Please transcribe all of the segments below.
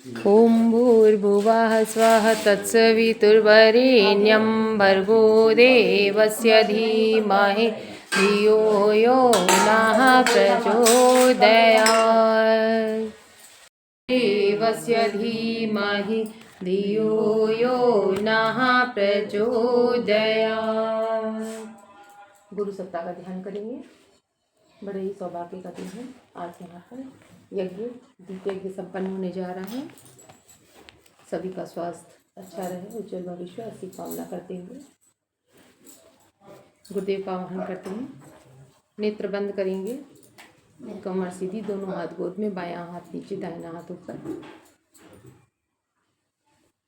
ॐ भूर्भुवः स्वः तत्सवितुर्वरेण्यं भर्गो देवस्य धीमहि धियो यो नः प्रचोदयात्। देवस्य धीमहि धियो यो नः प्रचोदयात्। गुरु सत्ता का ध्यान करेंगे। बड़े ही सौभाग्य का दिन है आज। यहाँ पर यज्ञ दीप यज्ञ संपन्न होने जा रहा है। सभी का स्वास्थ्य अच्छा रहे, उज्जवल भविष्य ऐसी कामना करते हुए गुरुदेव का आवाहन करते हैं। नेत्र बंद करेंगे, कमर सीधी, दोनों हाथ गोद में, बायां हाथ नीचे, दाहिना हाथ ऊपर।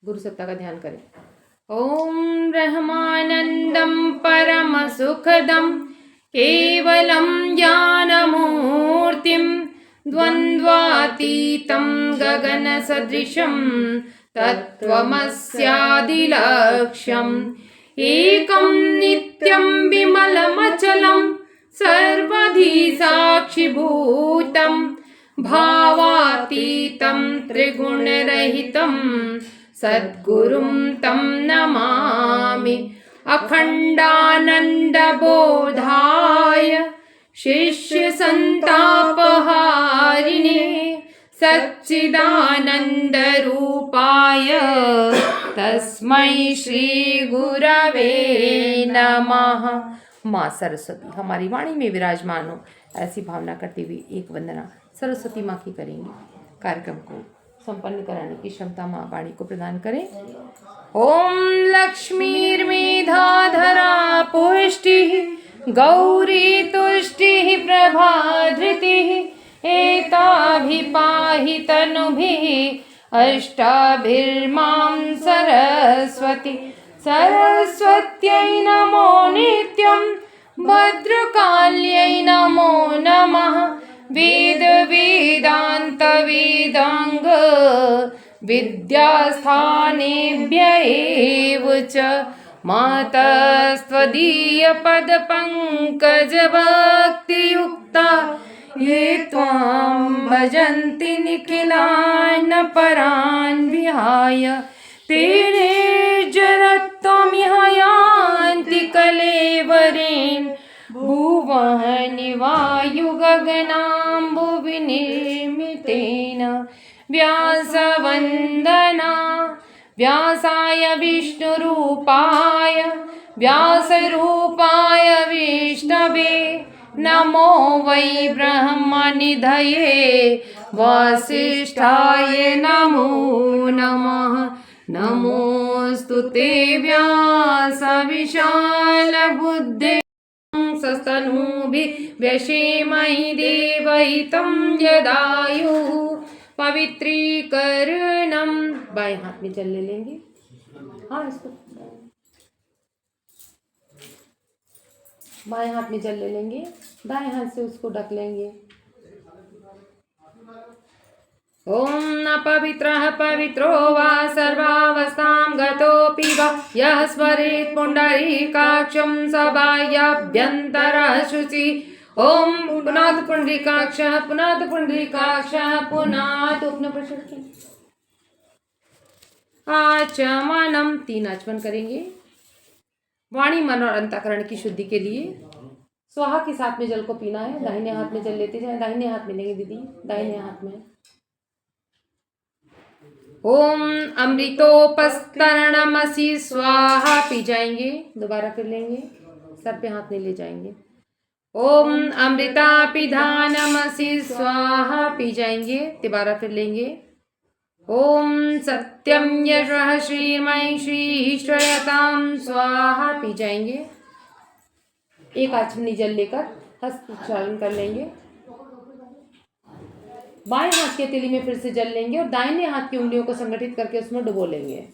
गुरु सत्ता का ध्यान करें। ओम ब्रह्मानंदम परम सुखदम केवलं ज्ञानमूर्तिं द्वन्द्वातीतं गगनसदृशं तत्त्वमस्यादिलक्ष्यम् एकं नित्यं विमलमचलं सर्वधी साक्षिभूतं भावातीतं त्रिगुणरहितं सद्गुरुं तं नमामि। अखण्डानन्दबोधाय शिष्यसन्तापहारिणे सच्चिदानन्दरूपाय तस्मै श्रीगुरवे नमः। माँ सरस्वती हमारी वाणी में विराजमान हो, ऐसी भावना करते हुए एक वंदना सरस्वती माँ की करेंगे। कार्यक्रम को संपन्न कराने की क्षमता माँ वाणी को प्रदान करें। ओम लक्ष्मीर्मेधाधरा पुष्टिः गौरी तुष्टिः प्रभाधृतिः एताभिपाहि तनुभिः अष्टाभिर्मां सरस्वती। सरस्वत्यै नमो नित्यं भद्रकाल्यै नमो नमः। वेद वेदांत वेदांग विद्यास्थानेभ्य एव च मातस्त्वदीय पदपङ्कज भक्तियुक्ता ये त्वां भजन्ति निखिलान् परान् विहाय तेने जरत्वमिह यान्ति कलेवरेन् भुवः निवायुगगनाम्बुवि निर्मितेन। व्यासवन्दना व्यासाय विष्णुरूपाय व्यासरूपाय विष्णवे नमो वै ब्रह्मनिधये वासिष्ठाय नमो नमः। नमोऽस्तु ते व्यास विशालबुद्धे सस्तनूभिः व्यशेमहि देवहितं यदायुः। पवित्रीकरणम बाएं हाथ में जल ले लेंगे। हाँ, इसको बाएं हाथ में जल ले लेंगे, दाएं हाथ से उसको ढक लेंगे। ओम न पवित्रः पवित्रो वा सर्वावस्थां गतोऽपि वा यः स्मरेत् पुण्डरीकाक्षं स बाह्याभ्यन्तरः शुचिः। ओम पुनाद पुंडरीकाक्षः पुनाद पुंडरीकाक्षः पुनाद अपना प्रश्न आचमनम। 3 आचमन करेंगे। वाणी मन और अंतःकरण की शुद्धि के लिए स्वाहा के साथ में जल को पीना है। दाहिने हाथ में जल लेते जाए, दाहिने हाथ में लेंगे दीदी, दाहिने हाथ में। ओम अमृतोपस्तरणमसि स्वाहा पी जाएंगे। दोबारा फिर लेंगे, सर पे हाथ नहीं ले जाएंगे। ओम अमृतापिधानमसि स्वाहा पी जाएंगे। तिबारा फिर लेंगे। ओम सत्यम यशः श्रीमय श्री श्रयताम स्वाहा पी जाएंगे। एक आचमनी जल लेकर हस्त उच्चारण कर लेंगे। बाएं हाथ के तिली में फिर से जल लेंगे और दाहिने हाथ की उंगलियों को संगठित करके उसमें डुबो लेंगे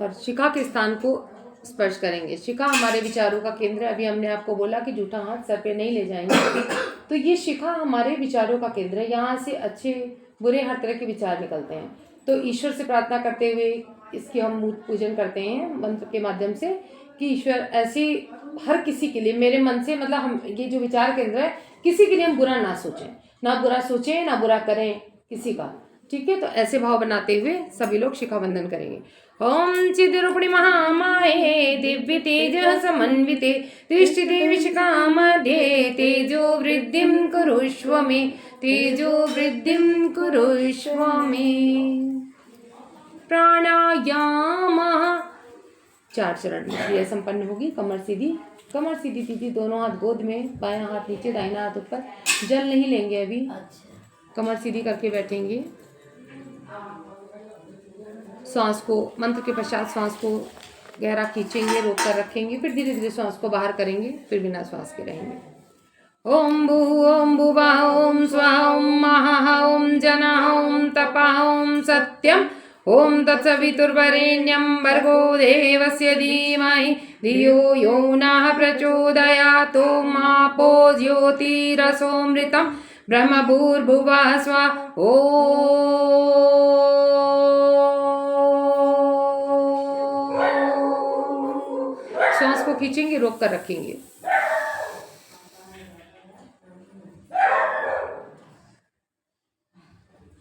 और शिखा के स्थान को स्पर्श करेंगे। शिखा हमारे विचारों का केंद्र है। अभी हमने आपको बोला कि जूठा हाथ सर पे नहीं ले जाएंगे, तो ये शिखा हमारे विचारों का केंद्र है। यहाँ से अच्छे बुरे हर तरह के विचार निकलते हैं। तो ईश्वर से प्रार्थना करते हुए इसकी हम पूजन करते हैं मंत्र के माध्यम से कि ईश्वर ऐसी हर किसी के लिए मेरे मन से, मतलब हम ये जो विचार केंद्र है, किसी के लिए हम बुरा ना सोचें। ना बुरा सोचें ना बुरा करें किसी का। ठीक है, तो ऐसे भाव बनाते हुए सभी लोग शिखा बंधन करेंगे। ओम चिद्रूपिणी महामाये दिव्य तेज समन्विते तिष्ठिते विशिखा मध्ये तेजो वृद्धिं कुरुष्व मे तेजो वृद्धिं कुरुष्व मे। प्राणायाम 4 चरण में क्रिया संपन्न होगी। कमर सीधी दीदी, दोनों हाथ गोद में, बायां हाथ नीचे, दाहिना हाथ ऊपर। जल नहीं लेंगे अभी, कमर सीधी करके बैठेंगे। श्वास को, मंत्र के पश्चात श्वास को गहरा खींचेंगे, रोक कर रखेंगे, फिर धीरे धीरे श्वास को बाहर करेंगे, फिर बिना श्वास के रहेंगे। ओम भुवा ओम स्वाहा ओम महाः ओम जनः ओम तपः ओम सत्यम ओम तत्सवितुर्वरेण्यं भर्गो देवस्य धीमहि धियो यो नः प्रचोदयात्। ओम आपो ज्योतिरसोमृतं ब्रह्म भूर्भुवः स्वः। श्वास को खींचेंगे, रोक कर रखेंगे।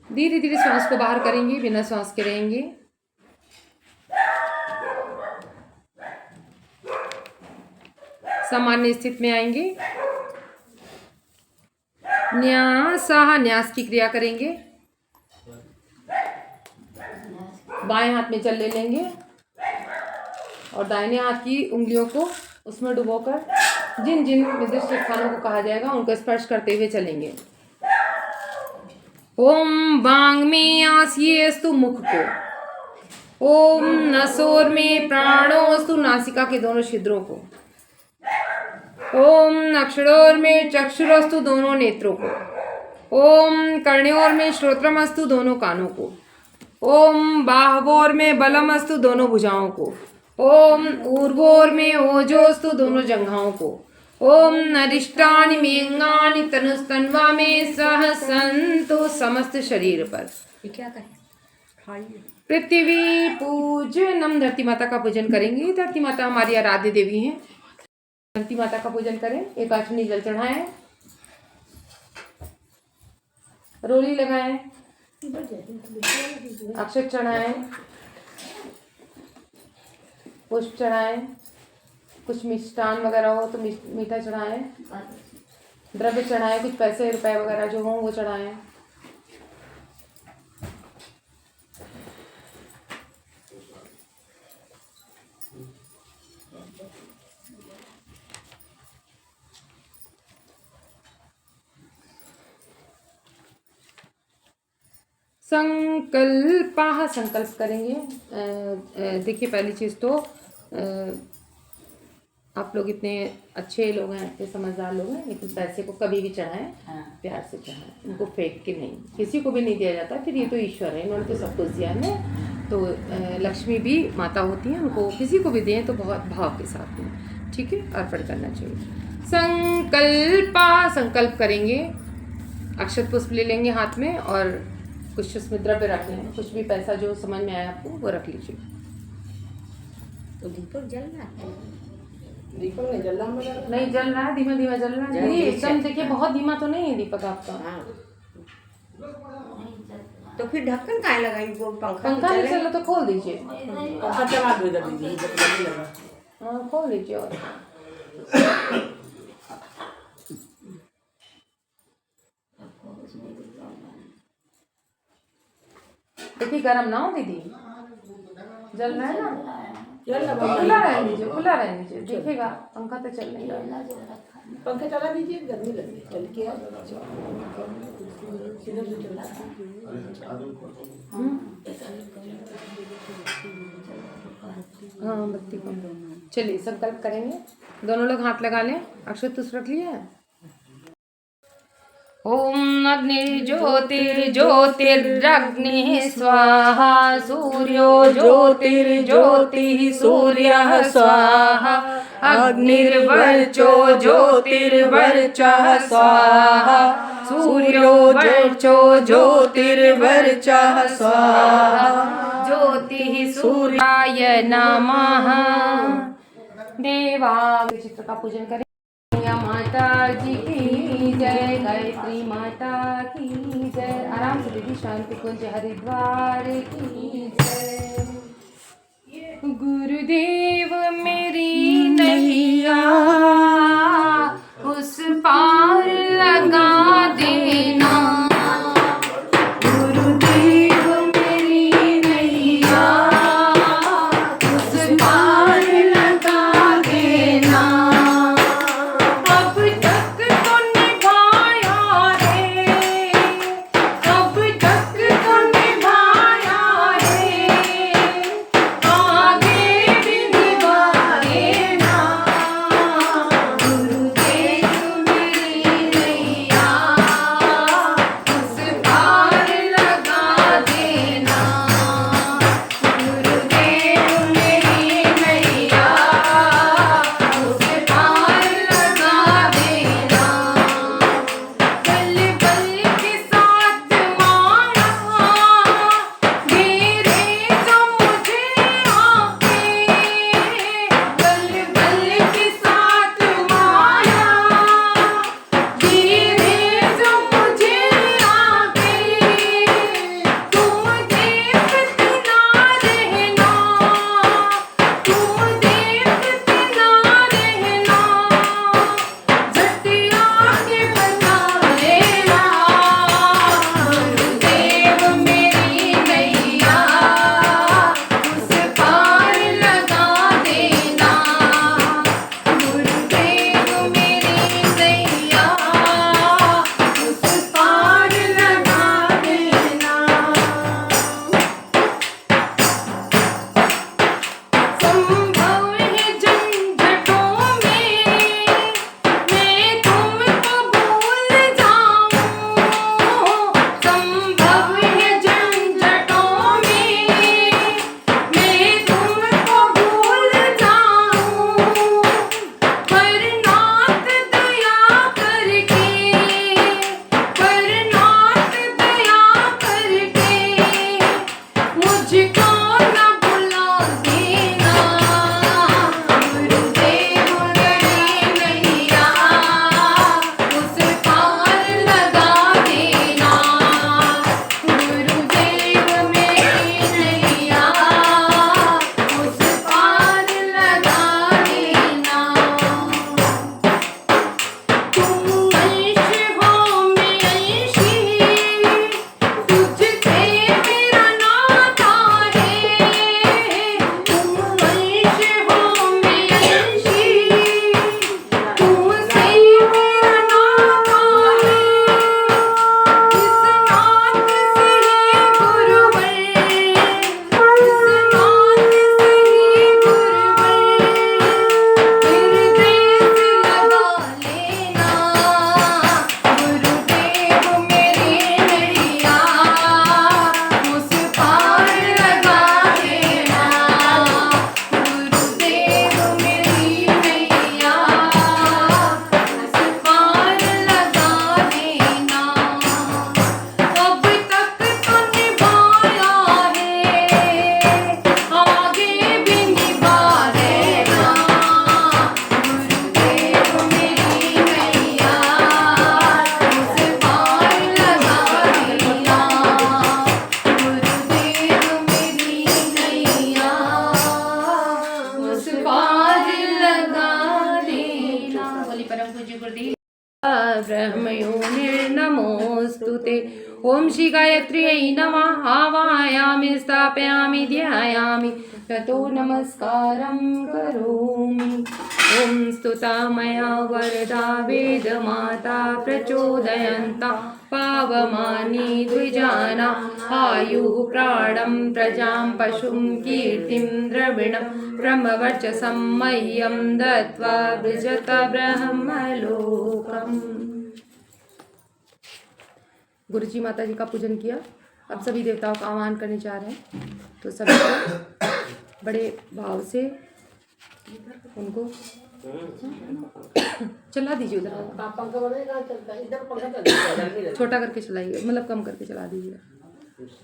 धीरे धीरे श्वास को बाहर करेंगे, बिना श्वास के रहेंगे। सामान्य स्थिति में आएंगे। न्यासः, न्यास की क्रिया करेंगे। बाएं हाथ में जल ले लेंगे और दाहिने हाथ की उंगलियों को उसमें डुबोकर जिन जिन निर्दिष्ट स्थानों को कहा जाएगा उनको स्पर्श करते हुए चलेंगे। ओम बांग में आसियस्तु, मुख को। ओम नसोर में प्राणोस्तु, नासिका के दोनों छिद्रों को। ओम नक्षणोर में चक्षुरस्तु, दोनों नेत्रों को। ओम कर्णयोर में श्रोत्रमस्तु, दोनों कानों को। ओम बाहवोर में बलमस्तु, दोनों भुजाओं को। ओम ऊर्वोर में ओजोस्तु, दोनों जंघाओं को। ओम नरिष्टानि मेंगानि तनुस्तन्वा में सह संतु, समस्त शरीर पर। क्या करें? पृथ्वी पूजनम, धरती माता का पूजन करेंगे। धरती माता हमारी आराध्य देवी हैं। धरती माता का पूजन करें। एक आठनी जल चढ़ाएं, रोली लगाएं, अक्षत चढ़ाएं, पुष्प चढ़ाएं, कुछ मिष्टान वगैरह हो तो मीठा चढ़ाएं, द्रव्य चढ़ाएं, कुछ पैसे रुपए वगैरह जो हों वो चढ़ाएं। संकल्पाः, संकल्प करेंगे। देखिए, पहली चीज़ तो आप लोग इतने अच्छे लोग हैं, इतने समझदार लोग हैं, लेकिन पैसे को कभी भी चढ़ाएं, प्यार से चढ़ाएं, उनको फेंक के नहीं। किसी को भी नहीं दिया जाता, फिर ये तो ईश्वर है, इन्होंने तो सब कुछ दिया है। तो लक्ष्मी भी माता होती हैं, उनको किसी को भी दें तो बहुत भाव के साथ में, ठीक है, अर्पण करना चाहिए। संकल्पा, संकल्प करेंगे। अक्षत पुष्प ले लेंगे हाथ में और कुछ उसमें द्रव्य रख लें, कुछ भी पैसा जो समझ में आया आपको वो रख लीजिए। तो दीपक जलना है? दीपक नहीं जल रहा, नहीं जल रहा है, धीमा धीमा जल रहा है। नहीं, एकदम देखिए बहुत धीमा तो नहीं है दीपक आपका। हाँ। तो फिर ढक्कन काहे लगाई? वो पंखा नहीं चलो तो खोल दीजिए। पंखा चला दो इधर दीदी, इधर जल्दी लगा। हाँ, खोल दीजिए। और देखिए गरम ना हो दीदी, जल रहा है ना, खुला रहने दीजिए, खुला रहने दीजिए। देखिएगा पंखा तो चल नहीं रहा। पंखा चला दीजिए, गर्मी लग रही, चल के हाँ, बत्ती कम। चलिए संकल्प करेंगे। दोनों लोग हाथ लगा लें। अक्षत तुस रख लिया है। ओम अग्निर्ज्योतिर्ज्योतिरग्निः स्वाहा, सूर्यो ज्योतिर्ज्योतिः सूर्यः स्वाहा, अग्निर्वर्चो ज्योतिर्वर्चः स्वाहा, सूर्यो वर्चो ज्योतिर्वर्चः स्वाहा, ज्योतिः सूर्याय नमः। देवा चित्र का पूजन करें। माता जी की जय, गायत्री माता की जय। आराम से दीदी, शांति कुंज हरिद्वार की जय। गुरुदेव मेरी नैया उस पार लगा देना, गुरुदेव मेरी नैया उस पार लगा देना। अब तक तो निभाया है, अब तक तो निभाया है, आगे भी निभा देना, गुरुदेव मेरी नैया उस पार लगा देना, गुरुदेव मेरी नैया उस पार लगा देना। बल बल के साथ माया घेरे जो मुझे आके, बल बल के साथ माया घेरे जो मुझे आके, तुम देखते ना रहना, तुम देखते ना रहना, झटिया के बना लेना, गुरुदेव मेरी नैया उस पार लगा देना, गुरुदेव मेरी नैया उस पार लगा देना। संभव है झंझटों में मैं तुमको भूल जाऊं, संभव है झंझटों में मैं तुमको भूल जाऊं, पर नाथ दया करके, पर नाथ दया करके मुझको न भुला देना, गुरुदेव मेरी नैया उस पार लगा देना, गुरुदेव मेरी नैया उस पार लगा देना। तुम अंश हो मैं अंशी, तुझसे मेरा नाता है, तुम अंश हो मैं अंशी, तुमसे मेरा नाता है, इस नात से ही गुरुवर, इस नात से ही गुरुवर, हृदय से लगा लेना, गुरुदेव मेरी नैया उस पार लगा देना, गुरुदेव मेरी नैया उस पार लगा देना। अब तक तो निभाया है, आगे भी निभा देना, गुरुदेव मेरी नैया उस पार लगा देना, गुरुदेव मेरी नैया उस पार लगा देना। बोली परम पूज्य गुरुदेव ब्रह्मयोनिर्नमोऽस्तुते। ओम श्री गायत्र्यै नमः। आवाहयामि स्थापयामि ध्यायामि ततो नमस्कारं करोमि। ओम स्तुता मया वरदा वेदमाता प्रचोदयन्ता पावमानि द्विजाना आयुः प्राणं प्रजां पशुं कीर्तिं द्रविणं ब्रह्मवर्चसं मह्यं दत्त्वा वृजत ब्रह्मलोकम्। गुरुजी माता जी का पूजन किया। अब सभी देवताओं का आह्वान करने जा रहे हैं, तो सभी को बड़े भाव से उनको चला दीजिए। उधर पंखा बढ़ेगा चलता है, इधर पंखा चलता है, इधर नहीं रहता। छोटा करके चलाइए, मतलब कम करके चला दीजिए।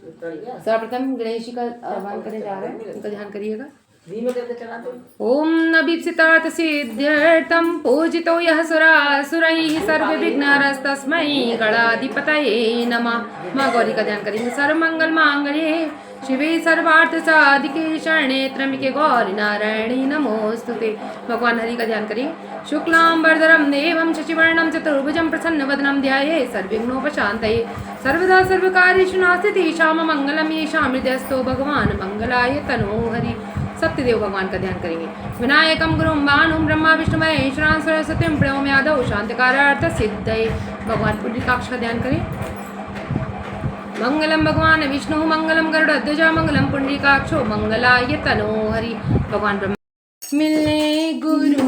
उतर गया। सर्वप्रथम गणेश जी का आह्वान करने जा रहे हैं, उनका ध्यान करिएगा। धीमे करके चला दो। ॐ अभीप्सितार्थसिद्ध्यर्थं पूजितो यः सुरासुरैः सर्वविघ्नहरस्तस्मै गणाधिपतये नमः। माँ गौरी का ध्यान करेंगे। सर्वमंगल मांगल्ये शिवे सर्वार्थसाधिके शरणे त्र्यंबके गौरी नारायणी नमोस्तुते। भगवान हरि का ध्यान करिए। शुक्लांबरधरं देवं शशिवर्णं चतुर्भुजं प्रसन्नवदनं ध्यायेत् सर्वविघ्नोपशान्तये। सर्वदा सर्वकार्येषु नास्ति तेषां मंगलं येषां हृदयस्थो भगवान् मंगलाय तनोहरि। सत्यदेव भगवान का ध्यान करेंगे। विनायकं गुरुं भानुं ब्रह्मा विष्णु महेश्वरं सरस्वतीं प्रणमामि आदौ शांतिकार्यार्थ सिद्धये। भगवान पुंडरीकाक्ष का ध्यान करें। मंगलम भगवान विष्णु मंगलम गरुड़ध्वज मंगलम पुंडरीकाक्षो मंगलाय तनोहरि। भगवान ब्रह्मा मिलने गुरु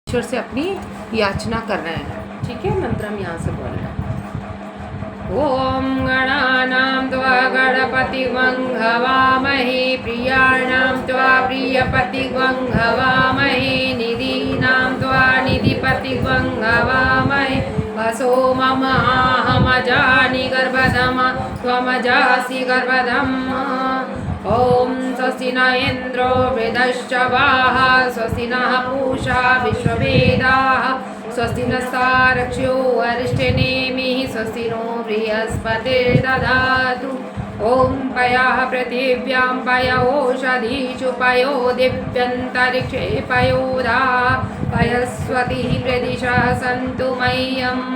ईश्वर से अपनी याचना कर रहे हैं। ठीक है, मंत्र हम यहाँ से बोल रहे हैं। ओम गणानां त्वा गणपतिं हवामहे प्रियाणां त्वा प्रियपतिं हवामहे निधीनां त्वा निधिपतिं हवामहे वसो मम अहमजानि गर्भधम त्वमजासि गर्भधम्। ओम स्वस्ति न इंद्रो वृद्धश्चवाः स्वस्ति नः पूषा विश्ववेदाः स्वस्ति नस्तारक्ष्यो अरिष्टनेमिः स्वस्ति नो बृहस्पतिर्दधातु। ओम पयः पृथिव्यां पय ओषधीषु पयो दिव्यन्तरिक्षे पयोधा पयस्वतिः प्रदिशः सन्तु मह्यम्।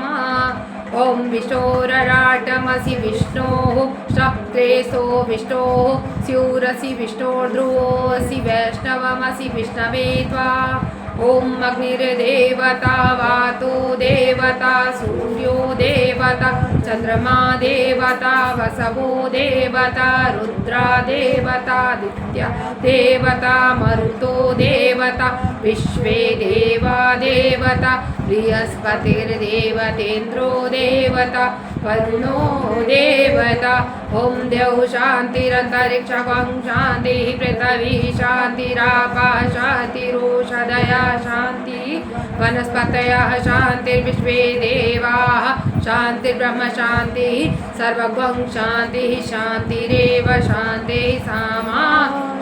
ओम विष्णोरराटमसि विष्णोः शक्रेशो विष्णोः स्यूरसि विष्णोर्ध्रुवोऽसि वैष्णवमसि विष्णवे त्वा। ओम अग्निर्देवता वातो देवता सूर्यो देवता चंद्रमा देवता वसवो देवता रुद्रा देवतादित्य देवता मरुतो देवता विश्वे देवा देवता बृहस्पतिर्देवतेन्द्रो देवता वरुणो देवता। ओम देव शांतिरंतरिक्षं शांतिः पृथिवी शांतिरापः शांतिरोषधयः शांति वनस्पतयः शांतिर्विश्वे देवाः शांतिर्ब्रह्म शांतिः सर्वगं शांतिः शांतिरेव शांतिः सामा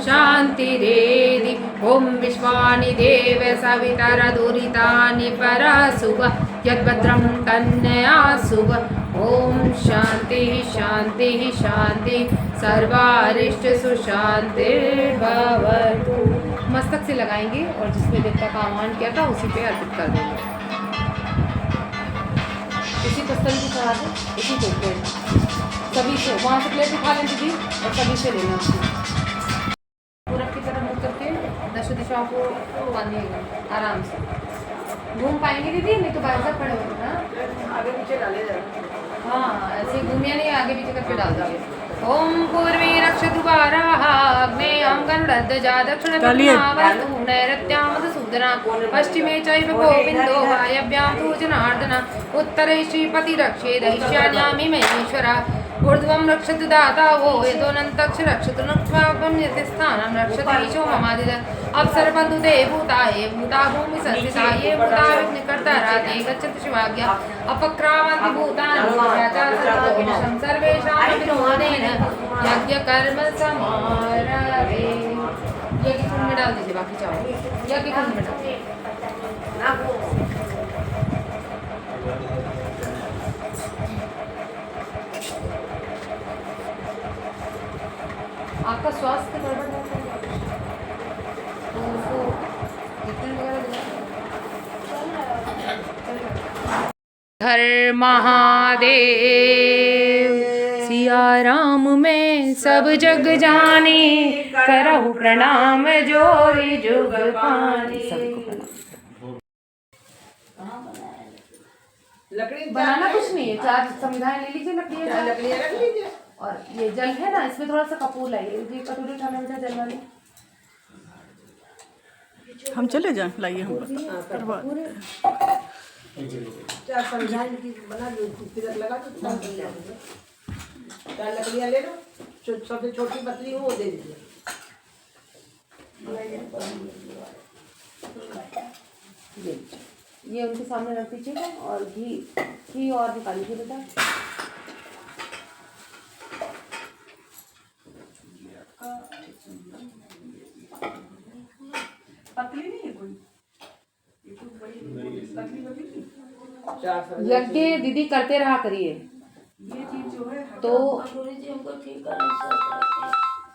शान्तिरेधि ॐ विश्वानि देव सवितरदुरितानि परशुभ यद्भद्रं तन्नयासुभ ॐ शान्तिः शान्तिः शान्तिः सर्वारिष्टसु शान्तिर्भवतु। मस्तक से लगाएंगे और जिसमें देवता का आह्वान किया था उसी पे अर्पित कर देंगे। इसी पस्तल की चढ़ा दो, इसी को प्लेट सभी से वहाँ से प्लेट उठा लें दीदी और सभी से लेना उसको पूरब की तरफ मुड़ करके दश दिशाओं को बांधिएगा आराम से। घूम पाएंगे दीदी? नहीं तो बाहर साहब खड़े हो ना, आगे पीछे डाले जाए। हाँ ऐसे घूमिए नहीं, आगे पीछे करके डाल दोगे। ओम पूर्वी रक्षतु वाराः अग्नेयं गरुडध्वजा दक्षिणवस्तु नैऋत्यां मधुसूदना पश्चिमे चैव गोविन्दो वायव्यां तु जनार्दन उत्तरे श्रीपति रक्षेद ईशान्यां महेश्वरा ऊर्ध्वं रक्षतु दाता वो यतोऽनन्तक्ष रक्षतु नक्ष्वापं यतिस्थानं रक्षतु ईशो ममादिद अप्सरबन्धु ते भूताये भूता भूमि संस्थिता ये भूता विघ्नकर्तारा ते गच्छन्तु शिवाज्ञा अपक्रामन्ति भूतानि सर्वं सर्वेषां विरोधेन यज्ञकर्म समारभे। यज्ञ कुंड में डाल दीजिए, बाकी चावल यज्ञ कुंड में डाल। आपका स्वास्थ्य गड़बड़ रहता है तो उसको ट्रीटमेंट वगैरह देना। हर महादेव सिया राम में सब जग जाने करहु प्रणाम जोरी जुग पानी। सभी को प्रणाम। लकड़ी बनाना कुछ नहीं है, 4 संविधाएं ले लीजिए, लकड़ी है लकड़ियाँ रख लीजिए। और ये जल है ना, इसमें थोड़ा सा कपूर लाइए, ये कटोरी उठाने में जल वाली। हम चले जाएं, लाइए हम करवा चार संविधान की बना दो, तिलक लगा दो, 4 लकड़ियाँ ले लो, सबसे छोटी पतली हो वो दे दीजिए। ये उनके सामने रख दीजिएगा और घी और निकाल लीजिए बेटा। पतली नहीं है कोई, यज्ञ दीदी करते रहा करिए। ये चीज जो है तो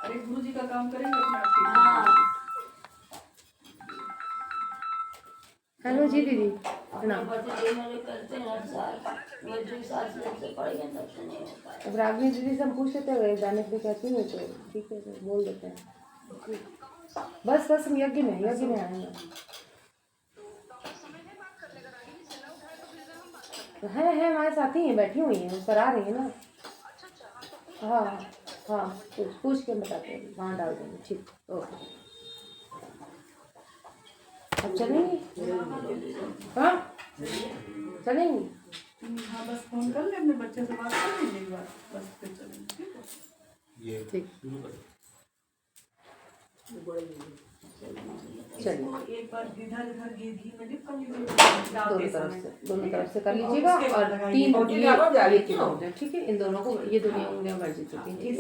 अरे गुरु जी का काम करेंगे अपने आप ठीक। हेलो जी दीदी प्रणाम। अब रागनी दीदी से हम पूछ लेते हैं जाने के लिए कहती हूँ तो ठीक है तो बोल देते हैं। बस हम यज्ञ में आएंगे। है हमारे साथ ही हैं, बैठी हुई हैं, ऊपर आ रही है ना। हाँ पूछ के बताते हैं, वहाँ डाल देंगे। ठीक ओके। अब चलेंगे? हाँ चलेंगे। हाँ बस फोन कर ले, अपने बच्चे से बात कर लीजिए एक बार, बस फिर चलेंगे। ठीक चलिए एक बार इधर घी में डिप कर लीजिए, दोनों तरफ से कर लीजिएगा और 3 ठीक है। इन दोनों को ये दोनों उंगलियां बढ़ चुकी हैं, ठीक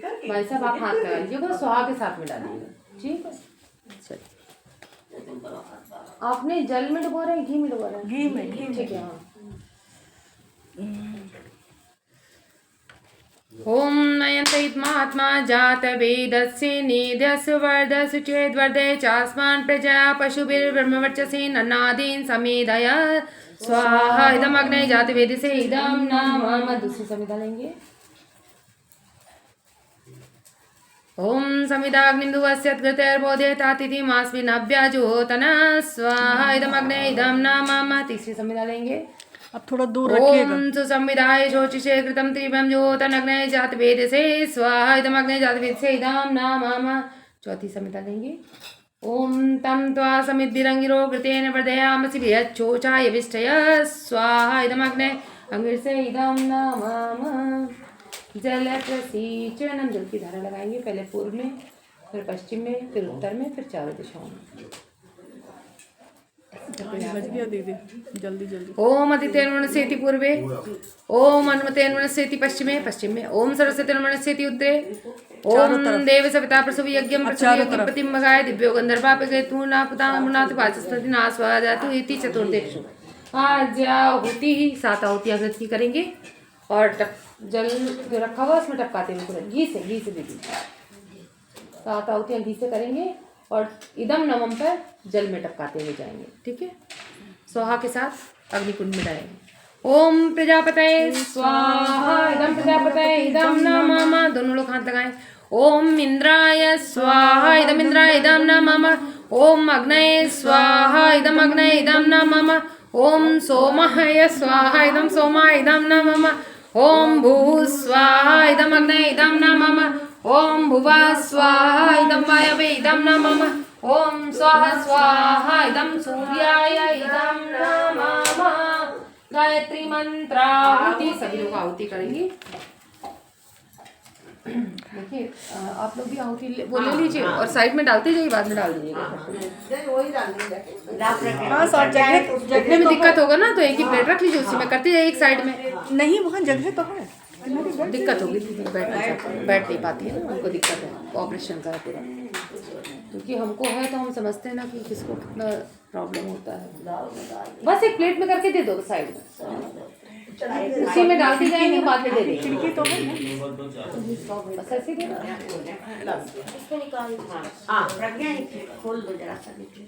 है। भाई साहब आप हाथ लगा लीजिएगा, सुहा के साथ में डालिएगा, ठीक है। चलिए आपने जल में डुबो रहे हैं, घी में डुबो रहे हैं? घी में ठीक है। हाँ ओम नयन्तैत्मात्मा जातवेदस्य निधस्य वर्धस्य चेद्वर्धे चास्मान् प्रजा पशुभिर्ब्रह्मवर्चसेन अन्नादीन् समेधय स्वाहा। इदमग्ने जातवेदसे इदं नाम। दूसरी समिधा लेंगे। ओम समिधाग्निन्दुवस्यद्गतैर्बोधे तातिथिमास्मिन्नभ्यजुहोतन स्वाहा। इदमग्ने इदं नाम। तीसरी समिधा लेंगे। अब थोड़ा दूर रखिएगा। ओम सुसंविधाय शोचिषे कृतं त्रिभं ज्योतनग्ने जातवेदसे स्वाहा। इदमग्ने जातवेदसे इदं नाम। चौथी समिधा लेंगे। ओम तं त्वा समिद्भिरंगिरो कृतेन वर्धयामसि भियच्छोचाय विष्ठय स्वाहा। इदमग्ने अंगिरसे इदं नाम। जल प्रसीचनम, जल की धारा लगाएंगे, पहले पूर्व में, फिर पश्चिम में, फिर उत्तर में, फिर चारों दिशाओं में। बच गया दीदी, जल्दी ओम अदितेर्मनस्येति पूर्वे, ओम अनुमतेर्मनस्येति पश्चिम में, ओम सरस्वतीर्मनस्येति उत्तरे, ओम देव सविता प्रसव यज्ञम प्रसव यज्ञम प्रतिमगाय दिव्यो गंधर्वा पे गए तू ना पुता मुनाथ वाचस्पति नाश वाजातु इति चतुर्देशु। आज आहुति 7 आहुति अग्रत की करेंगे और जल जो रखा हुआ उसमें टपकाते हुए तुरंत घी से दे दीजिए। 7 आहुतियाँ घी से करेंगे और इदम नमम पर जल में टपकाते हुए जाएंगे। ठीक है, स्वाहा के साथ अग्निकुंड में डालेंगे। ओम प्रजापतये स्वाहा इदम प्रजापतये इदम नमः। दोनों लोग हाथ लगाएं। ओम इंद्राय स्वाहा इदम इंद्राय इदम नमः। ओम अग्नये स्वाहा इदम अग्नये इदम नमः। ओम सोमाय स्वाहा इदम सोमाय इदम नमः। ओम भूः स्वाहा इदम अग्नये इदम नमः। ओम भुवः स्वाहा इदम वायवे इदम नमः। ओम स्वाहा स्वाहा इदम सूर्याय इदम नमः। गायत्री मंत्राहुति सभी लोग आहुति करेंगे। देखिए आप लोग भी आहुति वो ले लीजिए और साइड में डालते जाइए, बाद में डाल दीजिएगा। वही डालनी हाँ सब जगह उठने में दिक्कत होगा ना तो एक ही प्लेट रख लीजिए, उसी में करते जाइए एक साइड में। नहीं, वहाँ जगह तो है। दिक्कत होगी, बैठ नहीं पाती है ना, उनको दिक्कत है, ऑपरेशन का है पूरा। क्योंकि हमको है तो हम समझते हैं ना कि किसको कितना प्रॉब्लम होता है। बस एक प्लेट में करके दे दो साइड में, उसी में डालते जाएंगे, बाद में दे देंगे। खिड़की तो है ना। बस ऐसे ही दे दो। इसको निकाल। हाँ प्रज्ञा खोल दो जरा सा नीचे।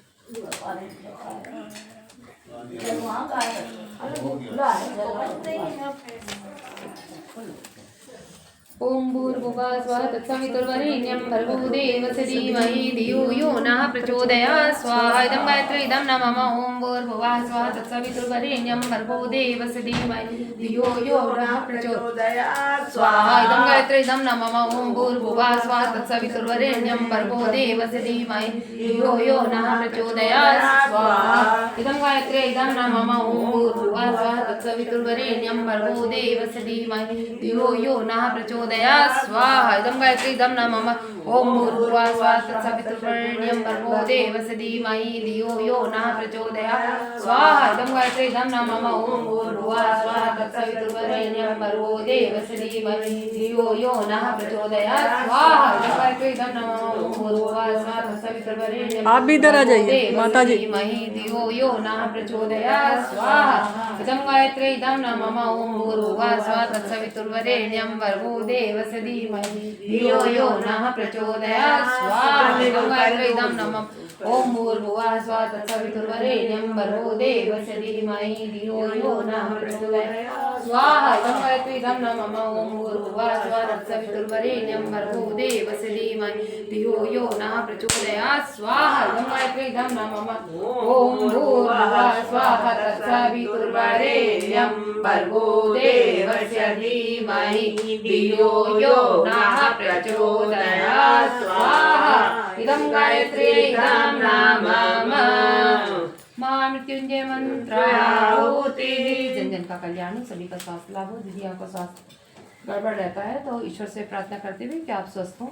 ओम भूर्भुवः स्वः तत्सवितुर्वरेण्यं भर्गो देवस्य धीमहि धियो यो नः प्रचोदयात् स्वाहा इदं गायत्री इदं नमः। ओम भूर्भुवः स्वः तत्सवितुर्वरेण्यं भर्गो देवस्य धीमहि धियो यो नः प्रचोदयात् स्वाहा इदं गायत्री इदं नमः। ओम भूर्भुवः स्वः तत्सवितुर्वरेण्यं भर्गो देवस्य धीमहि धियो यो नः प्रचोदयात् स्वाहा इदं गायत्री इदं नमः। ओम भूर्भुवः स्वः तत्सवितुर्वरेण्यं भर्गो देवस्य धीमहि धियो यो नः प्रचोदयात् स्वाहा इदं गायत्री इदं नमः। ओम भूर्भुवः स्वः तत्सवितुर्वरेण्यं भर्गो देवस्य धीमहि धियो यो नः प्रचोदयात् स्वाहा इदं गायत्री इदं नमः। ओम भूर्भुवः स्वः तत्सवितुर्वरेण्यं भर्गो देवस्य धीमहि धियो यो नः प्रचोदयात् स्वाहा इदं गायत्री इदं नमः। ओम भूर्भुवः स्वः तत्सवितुर्वरेण्यं आप भी इधर आ जाइए माता जी। धीमहि धियो यो नः प्रचोदयात् स्वाहा इदं गायत्री इदं नमः। ओम भूर्भुवः स्वः तत्सवितुर्वरेण्यं भर्गो देवस्य धीमहि धियो यो नः प्रचोदयात् स्वाहा इदं गायत्री इदं नमः। ओम भूर्भुवः स्वः तत्सवितुर्वरेण्यं भर्गो देवस्य धीमहि धियो यो नः प्रचोदयात् स्वाहा इदं गायत्री इदं नमः। ओम भूर्भुवः स्वः तत्सवितुर्वरेण्यं भर्गो देवस्य धीमहि धियो यो नः प्रचोदयात् स्वाहा इदं गायत्री इदं नमः। ओम भूर्भुवः स्वः तत्सवितुर्वरेण्यं भर्गो देवस्य धीमहि धियो यो नः प्रचोदयात् स्वाहा इदं गायत्री इदं नमः। महामृत्युंजय मंत्राहुति। जन जन का कल्याण हो, सभी का स्वास्थ्य लाभ हो। दीदी आपका स्वास्थ्य गड़बड़ रहता है तो ईश्वर से प्रार्थना करते हुए कि आप स्वस्थ हों,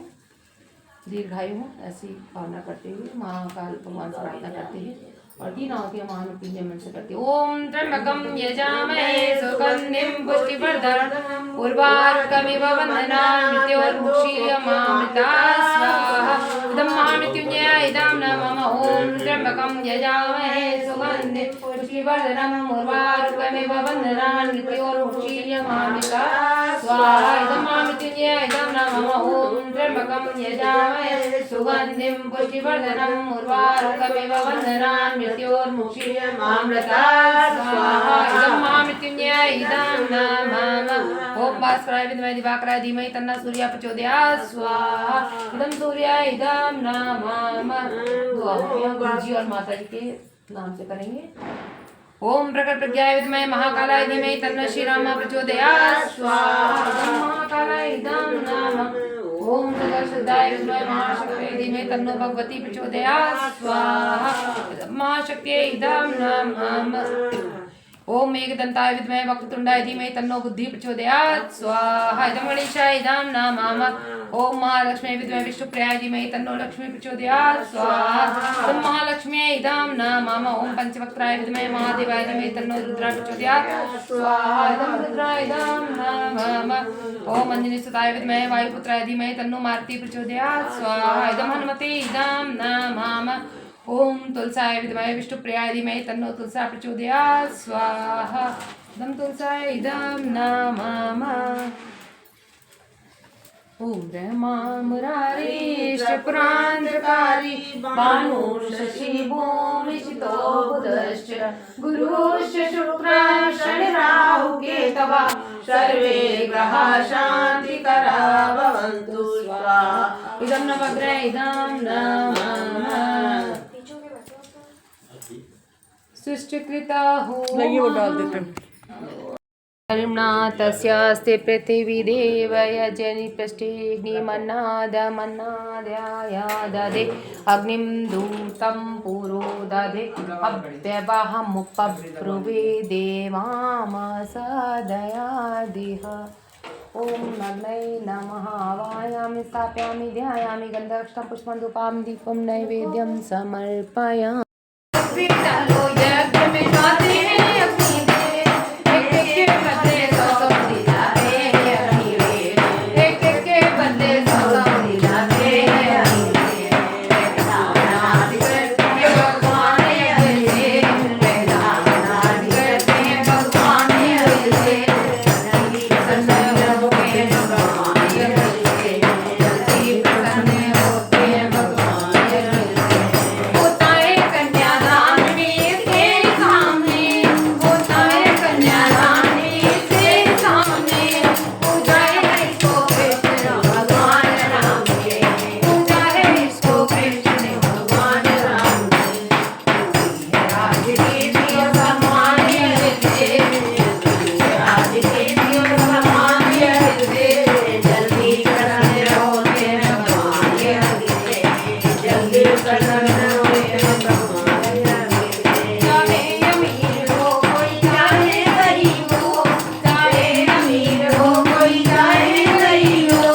दीर्घायु हों, ऐसी भावना करते हुए महाकाल भगवान से प्रार्थना करते हैं और 3 आहुतियां महामृत्युंजय मन से करते हैं। ओम त्र्यंबकं यजामहे सुगंधिं पुष्टिवर्धनम् उर्वारुकमिव बन्धनान् मृत्योर्मुक्षीयमामृतात् स्वाहा इदं महामृत्युंजयाय इदं नमः। ओम त्र्यंबकं यजामहे सुगंधिं पुष्टिवर्धनम् उर्वारुकमिव बन्धनान् मृत्योर्मुक्षीयमामृतात् स्वाहा इदं महामृत्युंजयाय इदं नमः। ओम त्र्यंबकं यजामहे सुगंधिं पुष्टिवर्धनम् उर्वारुकमिव बन्धनान् मृत्योर्मुक्षीयमामृतात् स्वाहा इदं महामृत्युंजयाय इदं नमः। ओम भास्कराय विद्महे दिवाकराय धीमहि तन्नः सूर्यः प्रचोदयात् स्वाहा इदं सूर्याय इदं नमः। दुआ गुरुजी और माता जी के नाम से करेंगे। ओम प्रकट प्रज्ञाय विद्महे महाकालाय धीमहि तन्नः श्रीरामः प्रचोदयात् स्वाहा इदं महाकालाय इदं नमः। ओम सदाशिवाय विद्महे महाशक्तिये धीमहि तन्नो भगवती प्रचोदयात् स्वाहा महाशक्तिये इदं नमः। ओम मेघदन्ताय विद्महे वक्रतुण्डाय धीमहि तन्नो बुद्धिः प्रचोदयात् स्वाहा इदं गणेशाय इदं नमामः ओम महालक्ष्मी विद्महे विष्णुप्रियाय धीमहि तन्नो लक्ष्मी प्रचोदयात् स्वाहा इदं महालक्ष्म्यै इदं नमामः ओम पंचवक्त्राय विद्महे महादेवाय धीमहि तन्नो रुद्रः प्रचोदयात् स्वाहा इदं रुद्राय इदं नमामः ओम अंजनीसुताय विद्महे वायुपुत्राय धीमहि तन्नो मारुतिः प्रचोदयात् स्वाहा इदं हनुमते इदं नमामः ओम तुलसाय विद्महे विष्णुप्रियाय धीमहि तन्नो तुलसा प्रचोदयात् स्वाहा इदं तुलसाय इदं नमामः ओम ब्रह्मा मुरारी पुरांतकारी भानु शशि भूमिचितो बुधश्च गुरुश्च शुक्र शनि राहु केतवः सर्वे ग्रहाः शान्तिकरा भवन्तु स्वाहा इदं नवग्रह इदं नमामः सृष्टिकृता हो लगी वो डाल देते हैं। कर्मणा तस्यास्ते पृथिवी देव यजनि पृष्ठेऽग्निमन्नादमन्नाद्याय ददे अग्निं दूतं पुरो दधे अव्यवहमुपब्रुवे देवामसदयादिह ॐ नग्नै नमः आवाहयामि स्थापयामि ध्यायामि गन्धरक्षं पुष्पं धूपां दीपं नैवेद्यं समर्पयामि पितरो यज्ञ में जाते हैं अपनी देर एक के बदले सौ दिलाते हैं अपनी देर एक के बदले सौ दिलाते हैं अपनी देर नाथ करते हैं भगवान ऐसे नाथ करते हैं भगवान ऐसे जल्दी प्रसन्न होते हैं भगवान ऐसे जल्दी प्रसन्न होते हैं भगवान ऐसे होता है कन्यादान में इसके सामने होता है कन्यादान में इसके सामने पूजा है इसको कृष्ण भगवान राम के पूजा है इसको कृष्ण भगवान राम के राज के दियो सम्मान यह राज के दियो सम्मान यह जल्दी प्रसन्न होते हैं भगवान जल्दी प्रसन्न होते हैं भगवान चाहे अमीर हो कोई चाहे गरीब हो चाहे अमीर हो कोई चाहे गरीब हो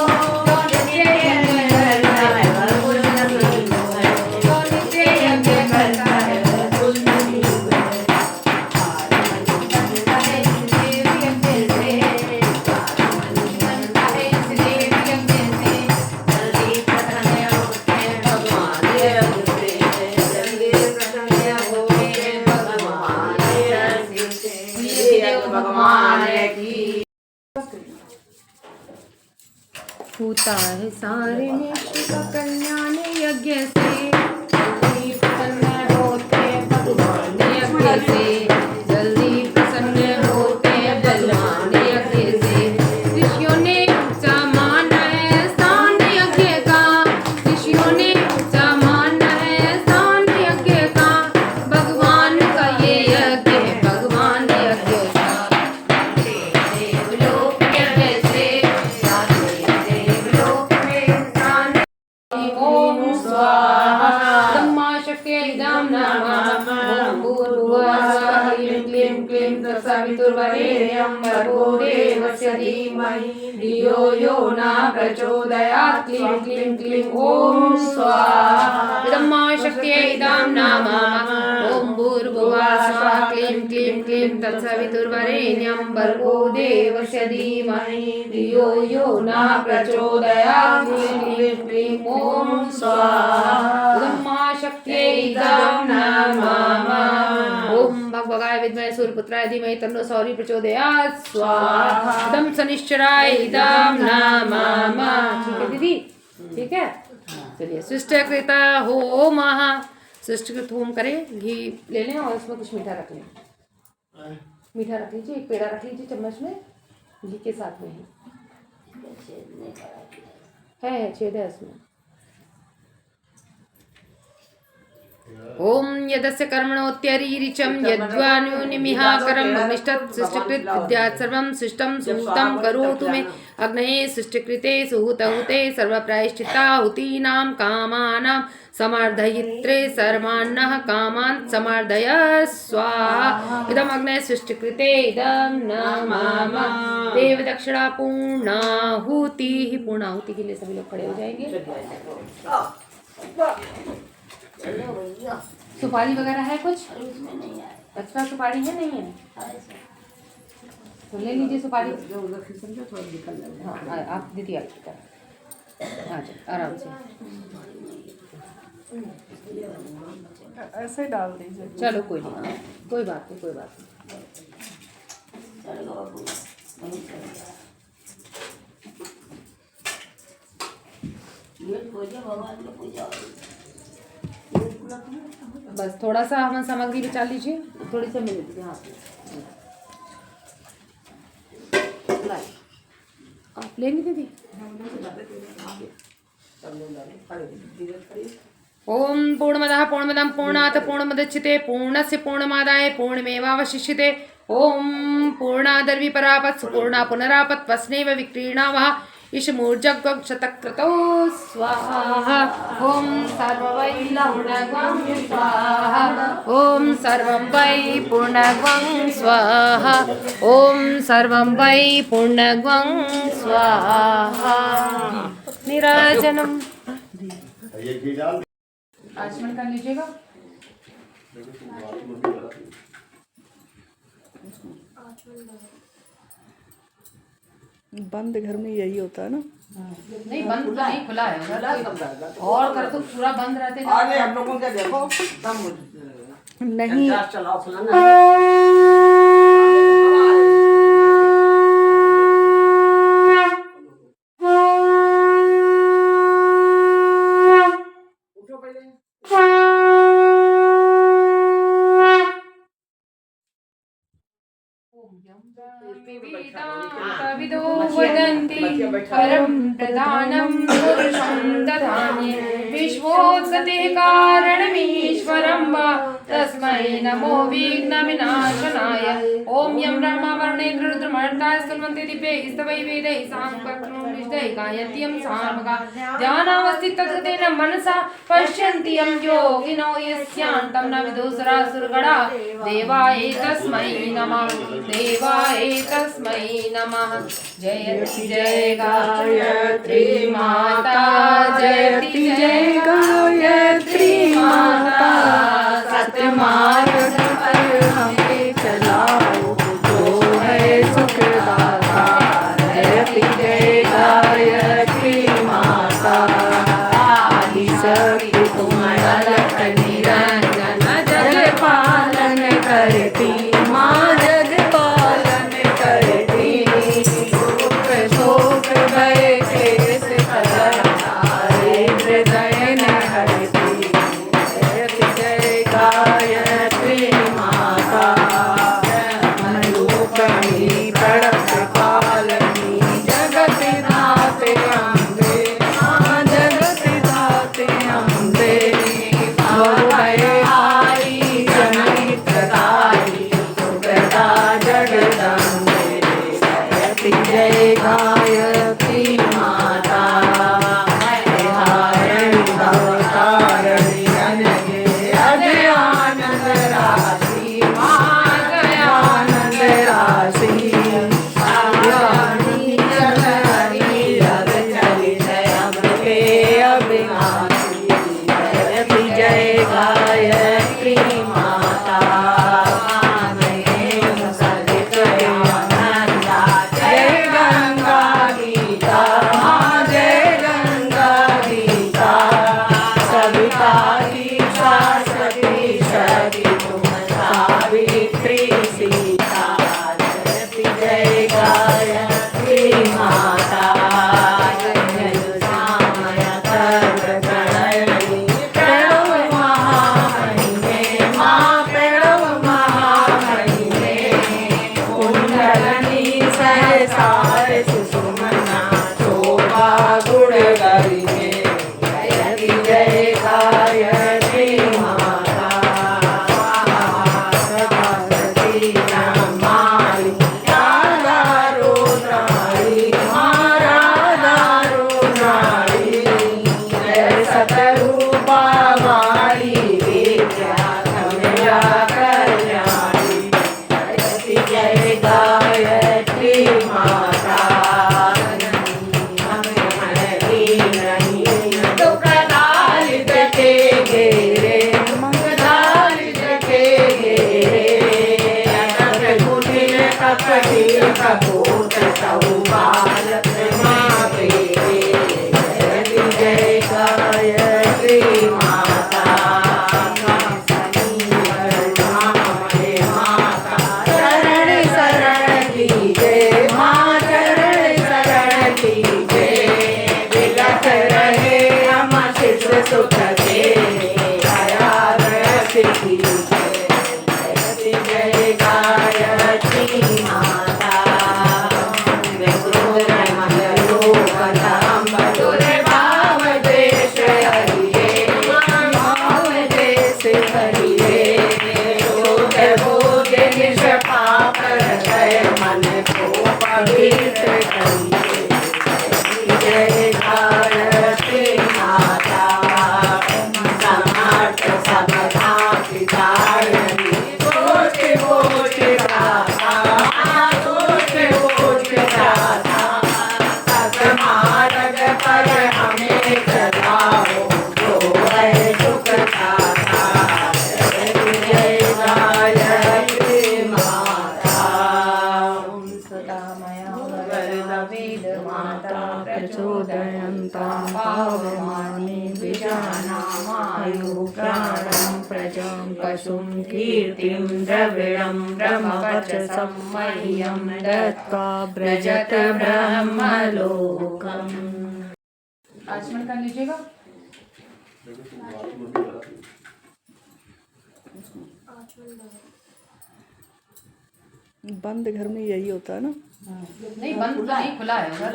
दोनों के यज्ञ करता है बिल्कुल नहीं है दोनों के यज्ञ करता है बिल्कुल नहीं है बनता है इसलिए यज्ञ से बनता है इसलिए यज्ञ से जल्दी प्रसन्न होते हैं भगवान जल्दी प्रसन्न होते हैं भगवान भगवान की होता है सारे विश्व का कल्याण यज्ञ से जल्दी प्रसन्न होते हैं भगवान यज्ञ से जल्दी प्रसन्न होते हैं भगवान यज्ञ से ऋषियों ने ऊंचा माना है स्थान यज्ञ का ऋषियों ने ऊंचा माना है स्थान यज्ञ का भगवान का ये यज्ञ है भगवान यज्ञ का देवलोक यज्ञ से देवलोक में स्थान ओम स्वाहा ब्रह्मा शक्ति इदं नमः ओम भूर्भुवः स्वः ह्रीं क्लीं क्लीं तत्सवितुर्वरेण्यं भर्गो देवस्य धीमहि धियो यो न प्रचोदयात् क्लीं क्लीं क्लीं ओम स्वाहा ब्रह्मा शक्ति इदं नमः ओम भूर्भुवः स्वः क्लीं क्लीं क्लीं तत्सवितुर्वरेण्यं भर्गो देवस्य धीमहि धियो यो न प्रचोदयात् क्लीं क्लीं क्लीं ओम स्वाहा ब्रह्मा शक्त्यै इदं नमः ओम भगवगाय विद्महे सूर्यपुत्राय धीमहि तन्नो सौर्य प्रचोदयात् स्वाहा इदं शनिश्चराय इदं नमः ठीक है दीदी ठीक है चलिए सृष्टिकृत होमः सृष्टिकृत होम करें घी ले लें और उसमें कुछ मीठा रख लें मीठा रख लीजिए एक पेड़ा रख लीजिए चम्मच में घी के साथ में है छेद है उसमें ओम यदस्य कर्मणोत्यरीरिचं यद्वान्योनिमिहाकरम् अग्निष्टत् सृष्टिकृत विद्यात् सर्वं सृष्टं सूतं करोतु मे अग्नये सृष्टिकृते सुहूतहुते सर्वप्रायश्चित्ताहुतीनां कामानां समर्धयित्रे सर्वान्नः कामान् समर्धय स्वाहा। इदम् अग्नये सृष्टिकृते इदं न मम देव दक्षिणा पूर्णाहुति। पूर्णाहुति के लिए सभी लोग खड़े हो जाएंगे। चलो भैया सुपारी वगैरह है कुछ? इसमें नहीं आया। एक्स्ट्रा सुपारी है नहीं है? तो ले लीजिए सुपारी। हाँ आप दीदी आपकी तरफ हाँ जी आराम से ऐसे डाल दीजिए। चलो कोई नहीं, कोई बात नहीं, कोई बात नहीं। चलो बाबू नहीं चलेगा। ये पूजा भगवान की पूजा होगी। बस थोड़ा सा हम सामग्री बचा लीजिए, थोड़ी सी मिल दीजिए। हाँ आप लेंगे दीदी? ओम पूर्णमदः पूर्णमिदं पूर्णात् पूर्णमुदच्यते पूर्णस्य पूर्णमादाय पूर्णमेवावशिष्यते। ओम पूर्णादर्वी परापत् सुपूर्णा पुनरापत् वस्नेव विक्रीणावः ईशमूर्जगशतक्रतो स्वाहा। ओम सर्ववै पूर्णगं स्वाहा। ओम सर्वं वै पूर्णगं स्वाहा। ओम सर्वं वै पूर्णगं स्वाहा। निराजनम आचमन कर लीजिएगा। बंद घर में यही होता है ना। नहीं बंद तो नहीं, खुला है और कर तो पूरा बंद रहते। अरे हम लोगों के देखो दम नहीं चलाओ फलाना कविदो वदन्ति परं प्रधानं पुरुषं दधान्ये विश्वोत्पत्तेः कारणमीश्वरं वा तस्मै नमो विघ्नविनाशनाय। ओम यं ब्रह्मा वरुणेन्द्र रुद्रमरुताः स्तुवन्ति दिव्यैः स्तवैः वेदैः साङ्गपत्नोर्निषदैः गायन्त्यं सामगा ध्यानावस्थितततेन मनसा पश्यन्ति यं योगिनो यस्यान्तं न विदुषरासुरगणा। देवाय तस्मै नमः, देवाय तस्मै नमः। जयति जय गायत्री माता, जयति जय गायत्री माता। सत्यमार्ग पर हमें चलाओ जो है सुखदाता। जयति जय गायत्री माता, आदि शक्ति तुम अलख निरंजन जग पालन करती माँ, जग पालन करती। सुख शोक भय क्लेश कलह हृदय न हरती। जयति जय गायत्री माता, रूपणी बड़क पालनी जगत दाते अम्बे। माँ जगत दाते अम्बे, भय आई जनहित दाई सुखदा जगदम्बे। जयति जय गायत्री माता, हारिणी भवतारिणी अनगे अजयानंद राशि। माँ जयानंद राशि रानी जगहरी रग चलित अम्बिके अविनाशी। जयति जय गायत्री माता, सलित आनंदा। जय गंगा गीता माँ, जय गंगा गीता। सविता की शाश्वती शक्ति तुम सावित्री सीता। जयति जय गायत्री माता, श्यामय सर्व प्रणयिनी। प्रणव महामहिमे माँ, प्रणव कपूत चौपाल माते जयति जय गायत्री माता शरण शरण की जय माँ चरण शरण की जय विलख रहे हम शिष्य सुख के दया रस की जय जय गायत्री माता भाव देश हरिये भाव देश हरिये भोग निश पाप हृदय मन को पवित्र करिए जय गायत्री माता समर्थ सबका पितारिणी कोटि कोटि गाथा कोटि कोटि गाथा सतमार्ग पर हमें चलाओ जो है सुख दाता जय गायत्री माता सदा मया वेद माता प्रचोदयन्तां पावमानि विजानामायु प्राणं प्रजां पशुं कीर्तिं द्रविणं ब्रह्मवचसं मह्यं दत्त्वा व्रजत ब्रह्मलोकम्। आचमन कर लीजिएगा। बंद घर में यही होता है ना। नहीं बंद तो नहीं, खुला है घर।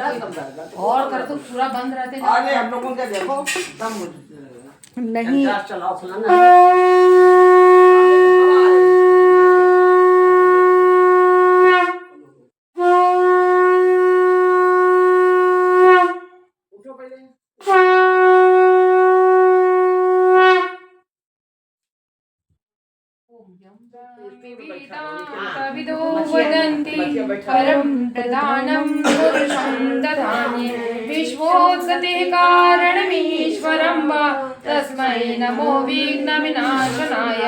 और कर तो पूरा बंद रहते हैं। अरे हम लोगों के देखो दम नहीं चलाओ फलाना कविदो वदन्ति परं प्रधानं पुरुषं दधान्ये विश्वोत्पत्तेः कारणमीश्वरं वा तस्मै नमो विघ्नविनाशनाय।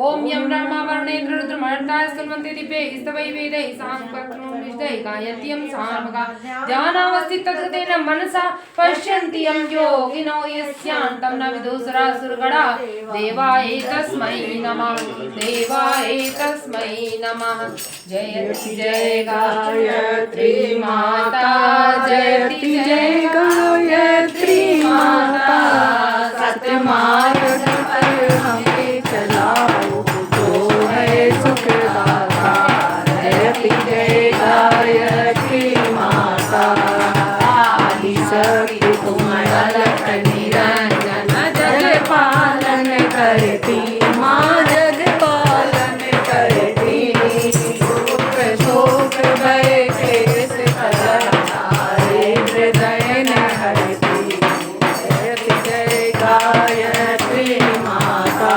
ॐ यं ब्रह्मवर्णेन्द्र रुद्रमर्ताय स्तुवन्ति दिव्यैः स्तवैः वेदैः साङ्गपत्रोनिष्दैः गायन्त्यं सामगा ध्यानावस्थितगतेन मनसा पश्यन्ति यं योगिनो यस्यान्तं न विदुषरासुरगणा देवाय तस्मै नमः देवाय तस्मै नमः। जयति जय गायत्री माता जयति जय गायत्री माता सत्यमार्ग पर हमें चलाओ जो है सुखदाता जयति जय गायत्री माता आदि शक्ति तुम अलख निरंजन जग पालन करती माँ जग पालन करती सुख शोक भय क्लेश कलह हृदय न हरती जयति जय गायत्री माता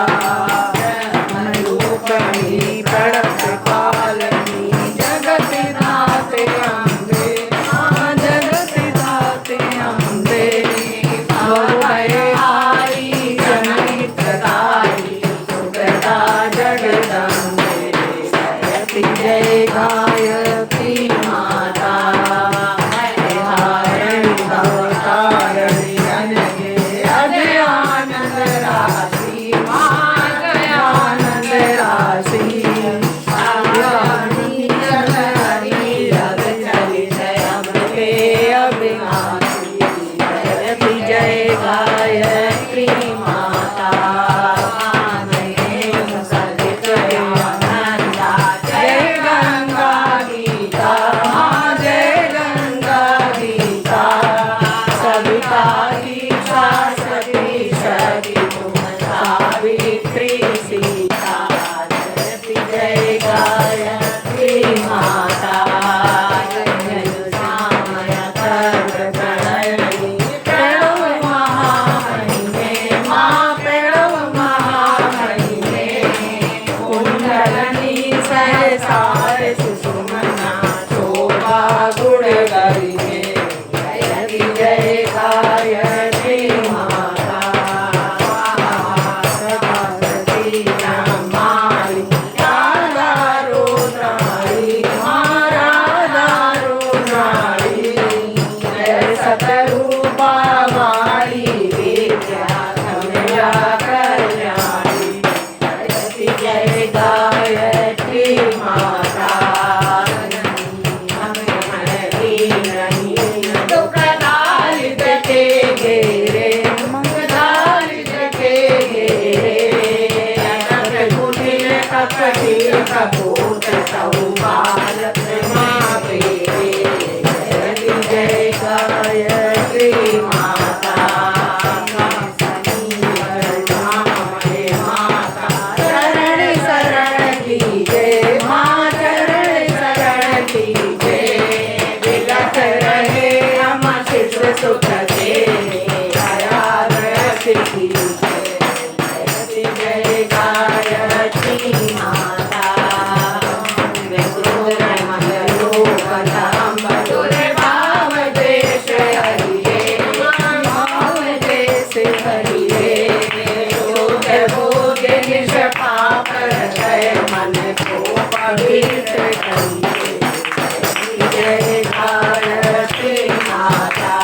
रूपणी प्रणत पालनी जगत दाते अम्बे माँ जगत दाते अम्बे भय आई जननी प्रदाई सुखदा जगदम्बे जयति जय गायत्री माता हारिणी भवतारिणी अनगे अजयानंद राशि माँ जयानंद राशि आयानी हरि रग चलित अमृते अविनाशी जयति जय गायत्री माता सलित आनंदा जय गंगा गीता माँ जय गंगा गीता सविता दीक्षा सती सती तुम सावित्री सीता जयति जय गायत्री माता श्यामय सर्व प्रणयनी प्रणव महामहिमे माँ प्रणव महामहिमे कुंडलनी सहसार सुषुमना शोभा गुण गरिमे जयति जय गायत्री माता सरस्वती नमामि राधा रुद्राणी महाराज प्रभूत सौभाग्य माते जय गायत्री माता शरण शरण की जय माँ चरण शरण की जय विगत रहे हम शिष्य सुख के दया की जय गायत्री माता भाव देश हरिये भाव देश हरिये भोग निष्पाप हृदय मन को पवित्र करिए जय गायत्री माता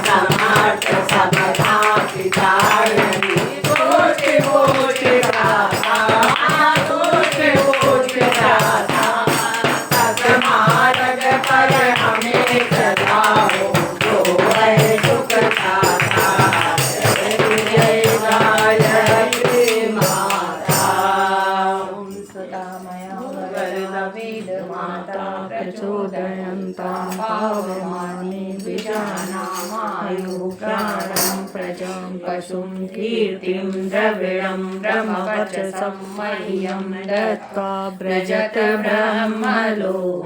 समर्थ सबदा पितारिणी कोट कोट गाथा कोट कोट गाथा सतमार्ग पर हमें सदाओ जो है सुख दाता जय गायत्री माता सदा मया वेद माता प्रचोदयन्तां पावमानि बीजानामायुः प्रजां पशुं कीर्तिं द्रविणं ब्रह्मवचसं मह्यं दत्त्वा व्रजत ब्रह्मलोकम्